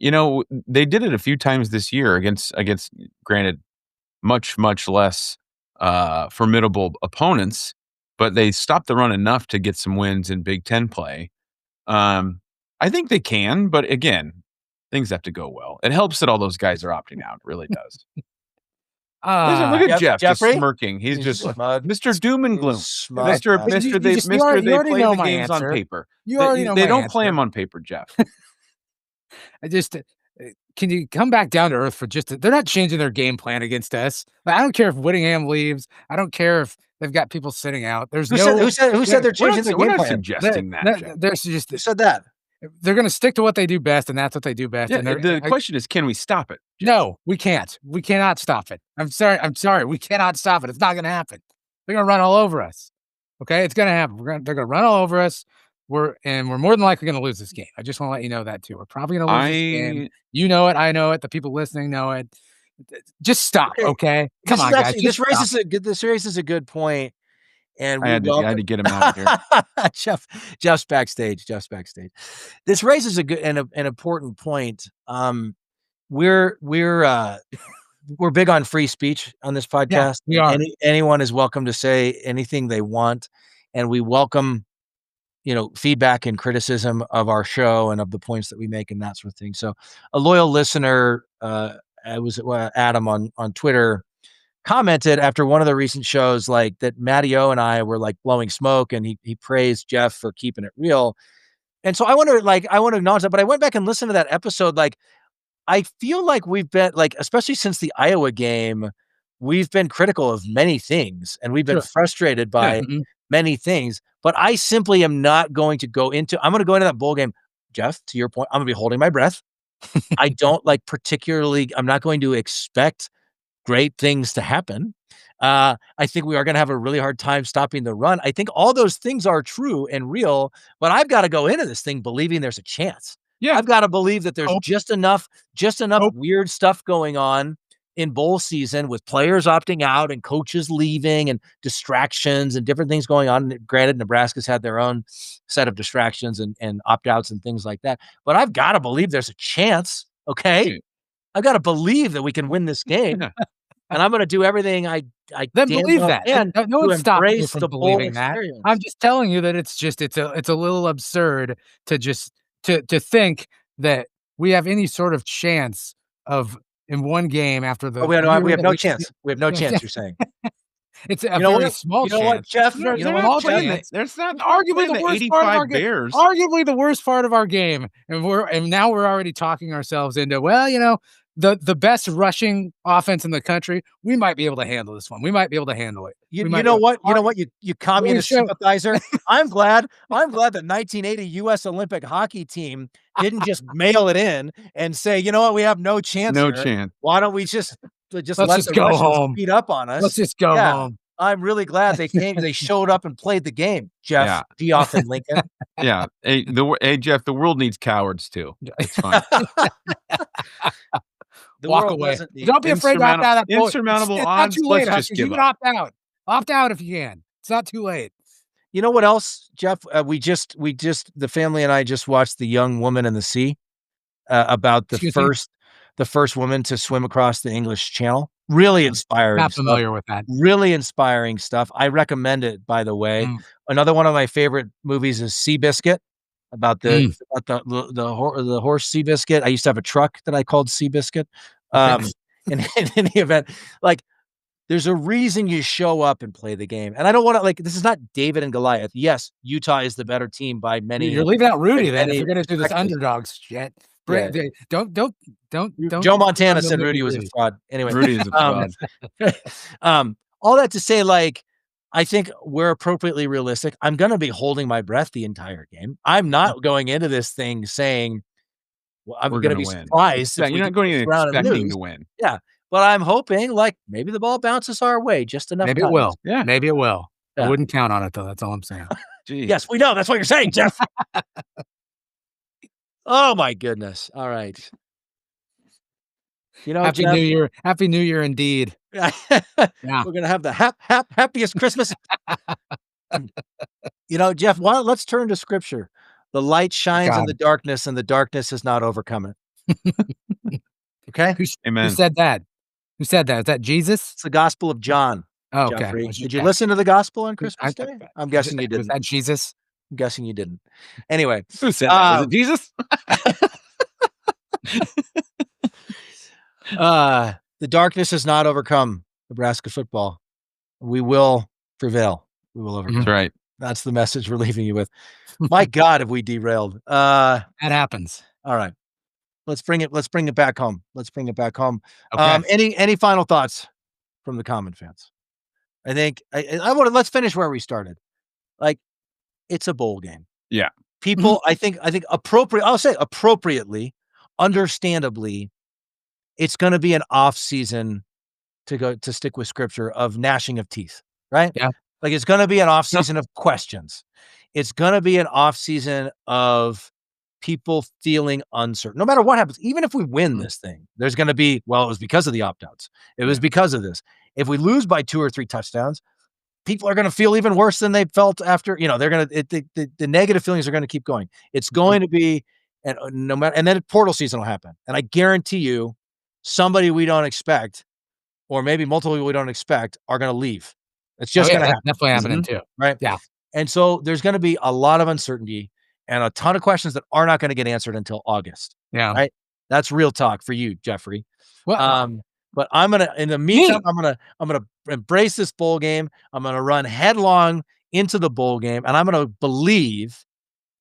[SPEAKER 4] they did it a few times this year against granted much less formidable opponents, but they stopped the run enough to get some wins in Big Ten play. I think they can, but again, things have to go well. It helps that all those guys are opting out. It really does. Look at Jeff just smirking. He's just Mr. Doom and Gloom. Mr. They play the games on paper. You already know. They don't play them on paper, Jeff.
[SPEAKER 3] Can you come back down to earth for they're not changing their game plan against us. I don't care if Whittingham leaves. I don't care if they've got people sitting out. Who
[SPEAKER 2] said they're changing their game plan?
[SPEAKER 4] We're not suggesting that.
[SPEAKER 2] Who said that?
[SPEAKER 3] They're going to stick to what they do best, and that's what they do best.
[SPEAKER 4] Yeah, and the question is, can we stop it?
[SPEAKER 3] No, we can't. We cannot stop it. I'm sorry. We cannot stop it. It's not going to happen. They're going to run all over us. Okay, it's going to happen. They're going to run all over us. We're more than likely going to lose this game. I just want to let you know that too. We're probably going to lose this game. You know it. I know it. The people listening know it. Just stop. Okay. Come on, guys.
[SPEAKER 2] This race is a good point. And
[SPEAKER 4] I had to get him out of here.
[SPEAKER 2] Jeff's backstage. This raises a good and an important point. We're big on free speech on this podcast.
[SPEAKER 3] Yeah, we are.
[SPEAKER 2] Anyone is welcome to say anything they want, and we welcome, feedback and criticism of our show and of the points that we make and that sort of thing. So, a loyal listener, Adam on Twitter, commented after one of the recent shows, like that Matty O and I were like blowing smoke, and he praised Jeff for keeping it real. And so I want to acknowledge that, but I went back and listened to that episode. Like, I feel like we've been, like, especially since the Iowa game, we've been critical of many things, and we've been frustrated by many things, but I simply am not going to go into that bowl game. Jeff, to your point, I'm going to be holding my breath. I don't I'm not going to expect great things to happen. I think we are going to have a really hard time stopping the run. I think all those things are true and real, but I've got to go into this thing believing there's a chance. Yeah, I've got to believe that there's just enough weird stuff going on in bowl season with players opting out and coaches leaving and distractions and different things going on. Granted, Nebraska's had their own set of distractions and opt-outs and things like that, but I've got to believe there's a chance. Okay. I've got to believe that we can win this game, and I'm going to do everything I
[SPEAKER 3] then believe that. And no one's stopping you from believing that. I'm just telling you that it's a little absurd to think that we have any sort of chance of in one game after the.
[SPEAKER 2] We have no chance. We have no chance. You're saying
[SPEAKER 3] it's a very small chance.
[SPEAKER 2] You know what, Jeff?
[SPEAKER 3] There's not arguably the worst part of our game. Arguably the worst part of our game, and now we're already talking ourselves into the best rushing offense in the country. We might be able to handle this one. We might be able to handle it. You know what? You communist sympathizer. I'm glad the 1980 U.S. Olympic hockey team didn't just mail it in and say, you know what, we have no chance.
[SPEAKER 4] No chance.
[SPEAKER 2] Why don't we just let the
[SPEAKER 3] Russians
[SPEAKER 2] go home? Beat up on us.
[SPEAKER 3] Let's just go home.
[SPEAKER 2] I'm really glad they came. They showed up and played the game. Jeff, Geoff and Lincoln.
[SPEAKER 4] Yeah. Hey, Jeff, the world needs cowards too. It's fine.
[SPEAKER 3] Walk away. Don't be afraid to opt out of that bowl.
[SPEAKER 4] Insurmountable odds.
[SPEAKER 3] Let's just give up. Opt out. Opt out if you can. It's not too late.
[SPEAKER 2] You know what else, Jeff? We just the family and I just watched The Young Woman in the Sea, about the first woman to swim across the English Channel. Really inspiring.
[SPEAKER 3] Not familiar with that.
[SPEAKER 2] Really inspiring stuff. I recommend it, by the way. Another one of my favorite movies is Seabiscuit, about the horse Seabiscuit. I used to have a truck that I called Seabiscuit. In any event, like, there's a reason you show up and play the game. And I don't want to, this is not David and Goliath. Yes, Utah is the better team by many.
[SPEAKER 3] You're leaving out Rudy then if you're going to do this underdogs shit.
[SPEAKER 2] Yeah.
[SPEAKER 3] Don't.
[SPEAKER 2] Joe Montana said Rudy was a fraud. Anyway,
[SPEAKER 4] Rudy is a
[SPEAKER 2] fraud. All that to say, I think we're appropriately realistic. I'm going to be holding my breath the entire game. I'm not going into this thing saying, well, I'm going to be surprised.
[SPEAKER 4] You're not going in expecting to win.
[SPEAKER 2] Yeah. But I'm hoping, like, maybe the ball bounces our way just enough
[SPEAKER 3] Maybe
[SPEAKER 2] times.
[SPEAKER 3] it will.
[SPEAKER 4] Yeah.
[SPEAKER 3] Maybe it will.
[SPEAKER 2] Yeah.
[SPEAKER 3] I wouldn't count on it, though. That's all I'm saying.
[SPEAKER 4] Jeez.
[SPEAKER 2] Yes, we know. That's what you're saying, Jeff. Oh, my goodness. All right. You know,
[SPEAKER 3] Happy
[SPEAKER 2] Jeff,
[SPEAKER 3] New Year. Happy New Year indeed.
[SPEAKER 2] we're going to have the happiest Christmas. You know, Jeff, let's turn to Scripture. The light shines in the darkness, and the darkness has not overcome it. Okay?
[SPEAKER 4] Amen.
[SPEAKER 3] Who said that? Who said that? Is that Jesus?
[SPEAKER 2] It's the Gospel of John.
[SPEAKER 3] Oh, okay.
[SPEAKER 2] Jeffrey. Did you listen to the Gospel on Christmas
[SPEAKER 3] I-
[SPEAKER 2] Day? I'm guessing you
[SPEAKER 3] Was
[SPEAKER 2] didn't.
[SPEAKER 3] that Jesus?
[SPEAKER 2] I'm guessing you didn't. Anyway,
[SPEAKER 4] Who said that? Was it Jesus?
[SPEAKER 2] the darkness has not overcome Nebraska football. We will prevail. We will overcome.
[SPEAKER 4] That's right.
[SPEAKER 2] That's the message we're leaving you with. My God, have we derailed?
[SPEAKER 3] That happens.
[SPEAKER 2] All right. Let's bring it back home. Let's bring it back home.
[SPEAKER 3] Okay.
[SPEAKER 2] Any final thoughts from the common fans? I think let's finish where we started. Like, it's a bowl game.
[SPEAKER 4] Yeah.
[SPEAKER 2] People, I think appropriately, understandably, it's going to be an off season to stick with Scripture of gnashing of teeth, right?
[SPEAKER 3] Yeah.
[SPEAKER 2] Like, it's going to be an off season of questions. It's going to be an off season of people feeling uncertain. No matter what happens, even if we win this thing, there's going to be, it was because of the opt-outs. It was because of this. If we lose by 2 or 3 touchdowns, people are going to feel even worse than they felt after, they're going to, the negative feelings are going to keep going. It's going to be, and then portal season will happen. And I guarantee you, somebody we don't expect, or maybe multiple people we don't expect, are going to leave. It's just going to happen.
[SPEAKER 3] Definitely happening too.
[SPEAKER 2] Right?
[SPEAKER 3] Yeah.
[SPEAKER 2] And so there's going to be a lot of uncertainty and a ton of questions that are not going to get answered until August.
[SPEAKER 3] Yeah.
[SPEAKER 2] Right? That's real talk for you, Jeffrey.
[SPEAKER 3] Well,
[SPEAKER 2] but I'm going to, in the meantime, I'm going to embrace this bowl game. I'm going to run headlong into the bowl game, and I'm going to believe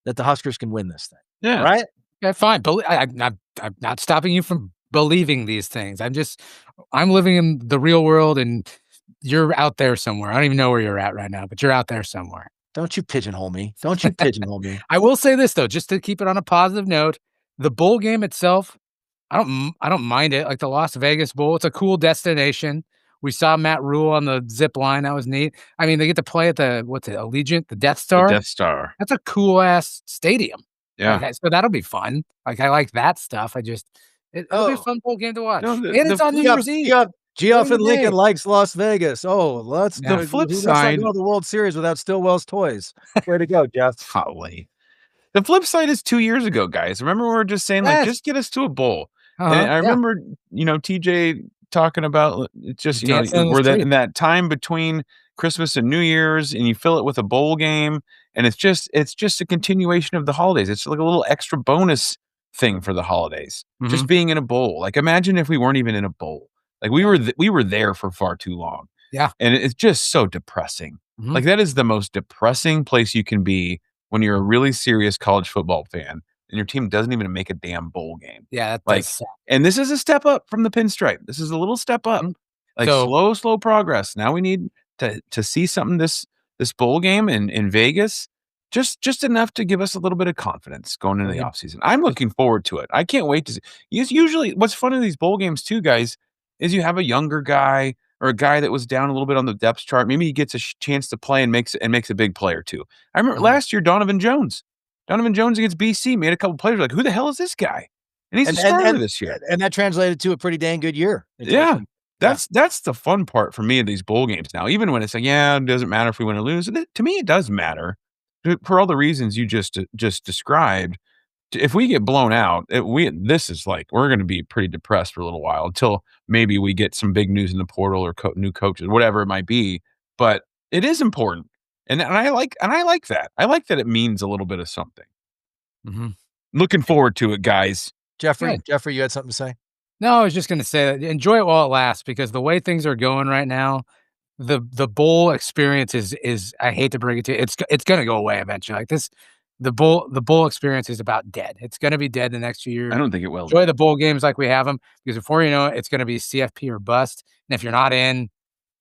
[SPEAKER 2] that the Huskers can win this thing.
[SPEAKER 4] Yeah.
[SPEAKER 2] Right?
[SPEAKER 3] Okay, fine. I'm not stopping you from believing these things. I'm living in the real world, and you're out there somewhere. I don't even know where you're at right now, but you're out there somewhere.
[SPEAKER 2] Don't you pigeonhole me.
[SPEAKER 3] I will say this, though, just to keep it on a positive note, the bowl game itself, I don't mind it. Like the Las Vegas Bowl, it's a cool destination. We saw Matt Rhule on the zip line. That was neat. I mean, they get to play at Allegiant, the Death Star.
[SPEAKER 4] The Death Star.
[SPEAKER 3] That's a cool ass stadium.
[SPEAKER 4] Yeah.
[SPEAKER 3] Like, so that'll be fun. Like, I like that stuff. It'll be a fun bowl game to watch.
[SPEAKER 4] No,
[SPEAKER 3] it's on New Year's Eve.
[SPEAKER 2] Geoff and Lincoln likes Las Vegas. Oh,
[SPEAKER 4] the flip side.
[SPEAKER 2] Let's not go to the World Series without Stillwell's toys. Way to go, Jeff.
[SPEAKER 4] Golly. The flip side is 2 years ago, guys. Remember, we were just saying, just get us to a bowl. And I remember, TJ talking about just, we're in that time between Christmas and New Year's, and you fill it with a bowl game, and it's just a continuation of the holidays. It's like a little extra bonus thing for the holidays, just being in a bowl. Like, imagine if we weren't even in a bowl. Like, we were there for far too long.
[SPEAKER 3] Yeah.
[SPEAKER 4] And it's just so depressing. Like, that is the most depressing place you can be when you're a really serious college football fan and your team doesn't even make a damn bowl game.
[SPEAKER 3] Yeah.
[SPEAKER 4] And this is a step up from the pinstripe. This is a little step up. Like, slow progress. Now we need to see something this bowl game in Vegas. Just enough to give us a little bit of confidence going into the offseason. I'm looking forward to it. I can't wait to see. Usually what's fun in these bowl games too, guys, is you have a younger guy or a guy that was down a little bit on the depth chart. Maybe he gets a chance to play and makes a big play or two. I remember last year, Donovan Jones against BC made a couple players like, who the hell is this guy? And he's a starter this year.
[SPEAKER 2] And that translated to a pretty dang good year.
[SPEAKER 4] Yeah. That's the fun part for me of these bowl games now. Even when it's like, it doesn't matter if we win or lose. To me, it does matter for all the reasons you just described. If we get blown out, this is like, we're going to be pretty depressed for a little while until maybe we get some big news in the portal or new coaches, whatever it might be. But it is important, and I like that. I like that it means a little bit of something. Looking forward to it, guys.
[SPEAKER 2] Jeffrey, you had something to say?
[SPEAKER 3] No, I was just going to say that enjoy it while it lasts, because the way things are going right now, the bowl experience is I hate to bring it to you, it's going to go away eventually. Like this. The bowl experience is about dead. It's going to be dead the next few years.
[SPEAKER 4] I don't think it will.
[SPEAKER 3] Enjoy the bowl games like we have them, because before you know it, it's going to be CFP or bust. And if you're not in,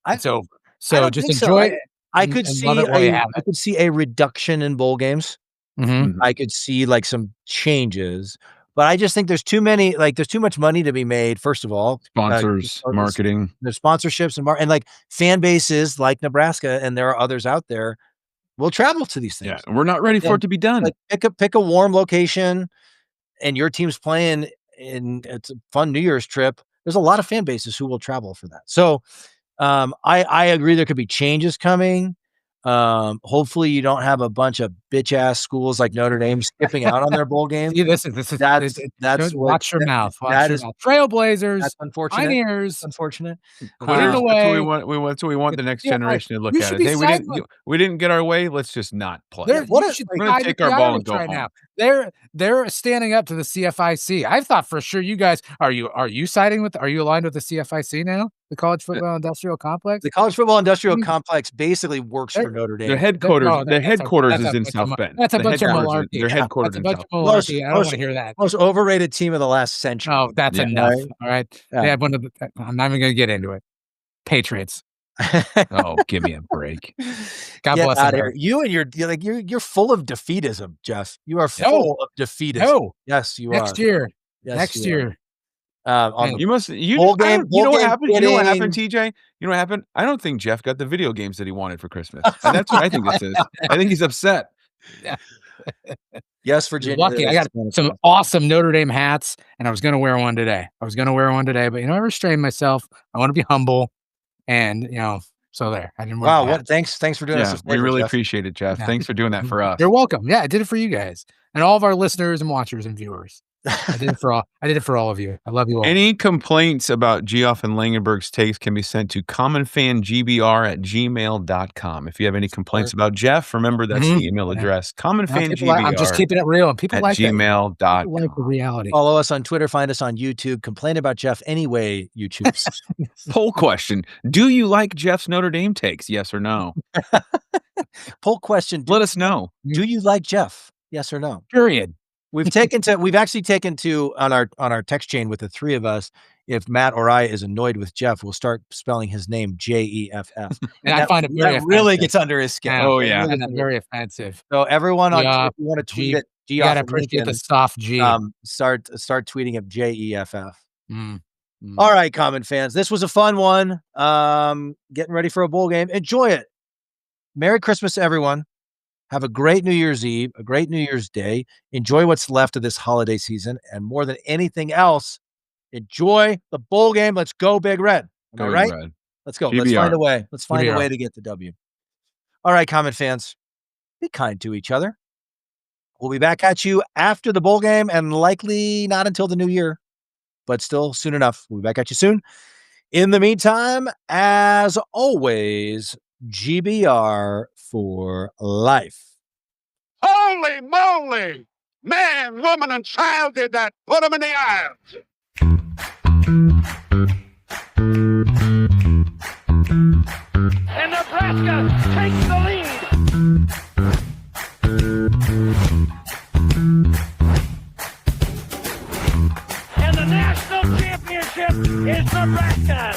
[SPEAKER 3] it's over. So just enjoy it.
[SPEAKER 2] I could see a reduction in bowl games. I could see like some changes, But I just think there's too much money to be made. First of all,
[SPEAKER 4] sponsors, marketing,
[SPEAKER 2] there's sponsorships and like fan bases like Nebraska, and there are others out there. Will travel to these things.
[SPEAKER 4] Yeah, we're not ready for it to be done.
[SPEAKER 2] Like pick a warm location, and your team's playing, and it's a fun New Year's trip. There's a lot of fan bases who will travel for that. So I agree there could be changes coming. Hopefully you don't have a bunch of bitch ass schools like Notre Dame skipping out on their bowl games.
[SPEAKER 3] See, this is
[SPEAKER 2] that's
[SPEAKER 3] watch your mouth.
[SPEAKER 2] That is
[SPEAKER 3] Trailblazers.
[SPEAKER 2] That's unfortunate.
[SPEAKER 3] Pioneers.
[SPEAKER 2] Unfortunate.
[SPEAKER 3] Putting away.
[SPEAKER 4] That's what we want the next generation to look at.
[SPEAKER 3] Hey,
[SPEAKER 4] we didn't get our way. Let's just not play.
[SPEAKER 3] We're going
[SPEAKER 4] to take our ball and go home.
[SPEAKER 3] Now. They're standing up to the CFIC. I thought for sure you guys are you aligned with the CFIC now? The College Football Industrial Complex?
[SPEAKER 2] The College Football Industrial Complex basically works for Notre Dame.
[SPEAKER 4] Their headquarters is in South Bend.
[SPEAKER 3] That's a bunch of malarkey.
[SPEAKER 4] Their headquarters
[SPEAKER 3] is in South Bend. I don't want to hear that.
[SPEAKER 2] Most overrated team of the last century.
[SPEAKER 3] Oh, that's enough.
[SPEAKER 2] Right?
[SPEAKER 3] All right. Yeah. They had I'm not even going to get into it. Patriots.
[SPEAKER 4] Oh, give me a break.
[SPEAKER 3] God bless them.
[SPEAKER 2] You and you're full of defeatism, Jeff. You are full of defeatism.
[SPEAKER 3] No.
[SPEAKER 2] Yes, you
[SPEAKER 3] Next
[SPEAKER 2] are.
[SPEAKER 3] Year.
[SPEAKER 2] Yes,
[SPEAKER 3] Next year.
[SPEAKER 4] You know what happened, TJ? You know what happened? I don't think Jeff got the video games that he wanted for Christmas. And that's what I think this is. I think he's upset.
[SPEAKER 3] Yeah.
[SPEAKER 2] Yes, Virginia.
[SPEAKER 3] Lucky. I got some awesome Notre Dame hats, and I was going to wear one today. But I restrained myself. I want to be humble, and so there. I didn't.
[SPEAKER 2] Wow. What? Thanks for doing this.
[SPEAKER 4] We really appreciate it, Jeff. Yeah. Thanks for doing that for us.
[SPEAKER 3] You're welcome. Yeah, I did it for you guys and all of our listeners and watchers and viewers. I did it for all of you. I love you all.
[SPEAKER 4] Any complaints about Geoff and Langenberg's takes can be sent to commonfangbr@gmail.com. If you have any complaints about Jeff, remember that's the email address. Commonfangbr.
[SPEAKER 3] I'm just keeping it real, and people like
[SPEAKER 4] gmail.com.
[SPEAKER 3] People like the reality.
[SPEAKER 2] Follow us on Twitter. Find us on YouTube. Complain about Jeff any way you choose.
[SPEAKER 4] Poll question: do you like Jeff's Notre Dame takes? Yes or no?
[SPEAKER 2] Poll question:
[SPEAKER 4] let us know.
[SPEAKER 2] Do you like Jeff? Yes or no?
[SPEAKER 3] Period.
[SPEAKER 2] We've actually taken to on our text chain with the three of us. If Matt or I is annoyed with Jeff, we'll start spelling his name Jeff. And
[SPEAKER 3] I find it very
[SPEAKER 2] really gets under his skin.
[SPEAKER 4] Oh yeah,
[SPEAKER 3] and that's very offensive.
[SPEAKER 2] So everyone on Twitter, if you want to tweet it,
[SPEAKER 3] you got to get the soft G.
[SPEAKER 2] Start tweeting at Jeff. All right, Common fans, this was a fun one. Getting ready for a bowl game. Enjoy it. Merry Christmas, everyone. Have a great New Year's Eve, a great New Year's Day. Enjoy what's left of this holiday season. And more than anything else, enjoy the bowl game. Let's go, Big Red. Am I right?
[SPEAKER 4] Red.
[SPEAKER 2] Let's go.
[SPEAKER 4] GBR.
[SPEAKER 2] Let's find a way. Let's find a way to get the W. All right, Common fans, be kind to each other. We'll be back at you after the bowl game and likely not until the new year, but still soon enough. We'll be back at you soon. In the meantime, as always, GBR for life.
[SPEAKER 5] Holy moly! Man, woman, and child did that. Put them in the aisles.
[SPEAKER 6] And Nebraska takes the lead. And the national championship is Nebraska.